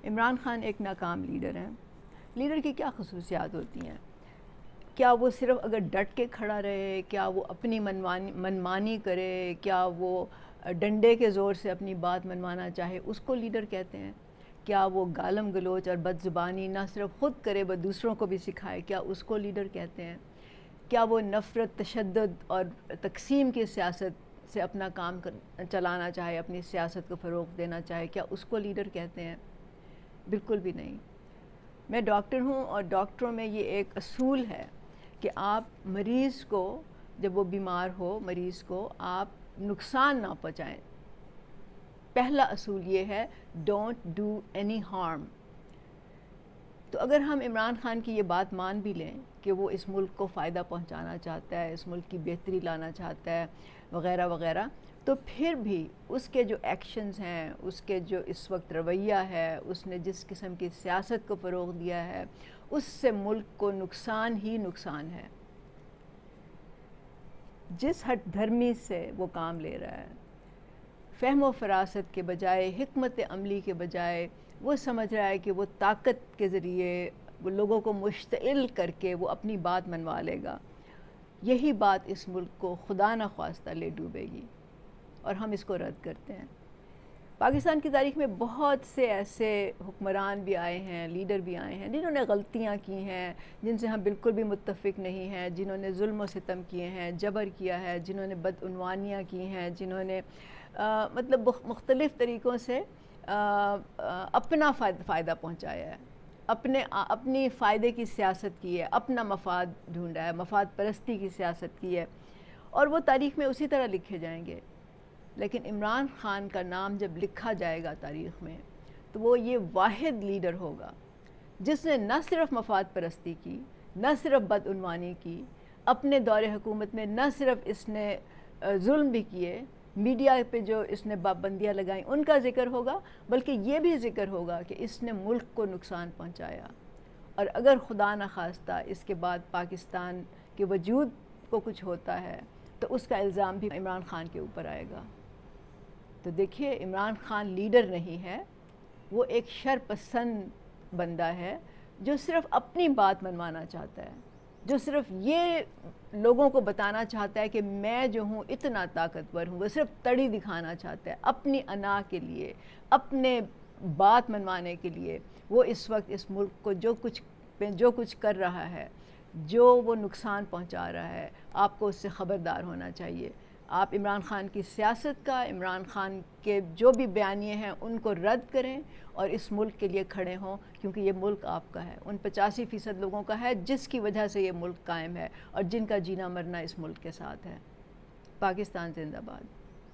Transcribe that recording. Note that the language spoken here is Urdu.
عمران خان ایک ناکام لیڈر ہیں۔ لیڈر کی کیا خصوصیات ہوتی ہیں؟ کیا وہ صرف اگر ڈٹ کے کھڑا رہے، کیا وہ اپنی منمانی کرے، کیا وہ ڈنڈے کے زور سے اپنی بات منوانا چاہے، اس کو لیڈر کہتے ہیں؟ کیا وہ گالم گلوچ اور بد زبانی نہ صرف خود کرے بلکہ دوسروں کو بھی سکھائے، کیا اس کو لیڈر کہتے ہیں؟ کیا وہ نفرت، تشدد اور تقسیم کی سیاست سے اپنا کام چلانا چاہے، اپنی سیاست کو فروغ دینا چاہے، کیا اس کو لیڈر کہتے ہیں؟ بالکل بھی نہیں۔ میں ڈاکٹر ہوں اور ڈاکٹروں میں یہ ایک اصول ہے کہ آپ مریض کو جب وہ بیمار ہو، مریض کو آپ نقصان نہ پہنچائیں۔ پہلا اصول یہ ہے ڈونٹ ڈو اینی ہارم۔ تو اگر ہم عمران خان کی یہ بات مان بھی لیں کہ وہ اس ملک کو فائدہ پہنچانا چاہتا ہے، اس ملک کی بہتری لانا چاہتا ہے وغیرہ وغیرہ، تو پھر بھی اس کے جو ایکشنز ہیں، اس کے جو اس وقت رویہ ہے، اس نے جس قسم کی سیاست کو فروغ دیا ہے، اس سے ملک کو نقصان ہی نقصان ہے۔ جس ہٹ دھرمی سے وہ کام لے رہا ہے، فہم و فراست کے بجائے، حکمت عملی کے بجائے، وہ سمجھ رہا ہے کہ وہ طاقت کے ذریعے وہ لوگوں کو مشتعل کر کے وہ اپنی بات منوا لے گا، یہی بات اس ملک کو خدا نخواستہ لے ڈوبے گی، اور ہم اس کو رد کرتے ہیں۔ پاکستان کی تاریخ میں بہت سے ایسے حکمران بھی آئے ہیں، لیڈر بھی آئے ہیں جنہوں نے غلطیاں کی ہیں، جن سے ہم بالکل بھی متفق نہیں ہیں، جنہوں نے ظلم و ستم کیے ہیں، جبر کیا ہے، جنہوں نے بدعنوانیاں کی ہیں، جنہوں نے مطلب مختلف طریقوں سے اپنا فائدہ پہنچایا ہے، اپنی فائدے کی سیاست کی ہے، اپنا مفاد ڈھونڈا ہے، مفاد پرستی کی سیاست کی ہے، اور وہ تاریخ میں اسی طرح لکھے جائیں گے۔ لیکن عمران خان کا نام جب لکھا جائے گا تاریخ میں، تو وہ یہ واحد لیڈر ہوگا جس نے نہ صرف مفاد پرستی کی، نہ صرف بدعنوانی کی، اپنے دور حکومت میں نہ صرف اس نے ظلم بھی کیے، میڈیا پہ جو اس نے پابندیاں لگائیں ان کا ذکر ہوگا، بلکہ یہ بھی ذکر ہوگا کہ اس نے ملک کو نقصان پہنچایا، اور اگر خدا نخواستہ اس کے بعد پاکستان کے وجود کو کچھ ہوتا ہے تو اس کا الزام بھی عمران خان کے اوپر آئے گا۔ تو دیکھیے، عمران خان لیڈر نہیں ہے، وہ ایک شر پسند بندہ ہے جو صرف اپنی بات منوانا چاہتا ہے، جو صرف یہ لوگوں کو بتانا چاہتا ہے کہ میں جو ہوں اتنا طاقتور ہوں، وہ صرف تڑی دکھانا چاہتا ہے اپنی انا کے لیے، اپنے بات منوانے کے لیے۔ وہ اس وقت اس ملک کو جو کچھ کر رہا ہے، جو وہ نقصان پہنچا رہا ہے، آپ کو اس سے خبردار ہونا چاہیے۔ آپ عمران خان کی سیاست کا، عمران خان کے جو بھی بیانیے ہیں ان کو رد کریں اور اس ملک کے لیے کھڑے ہوں، کیونکہ یہ ملک آپ کا ہے، ان 85% لوگوں کا ہے جس کی وجہ سے یہ ملک قائم ہے اور جن کا جینا مرنا اس ملک کے ساتھ ہے۔ پاکستان زندہ باد۔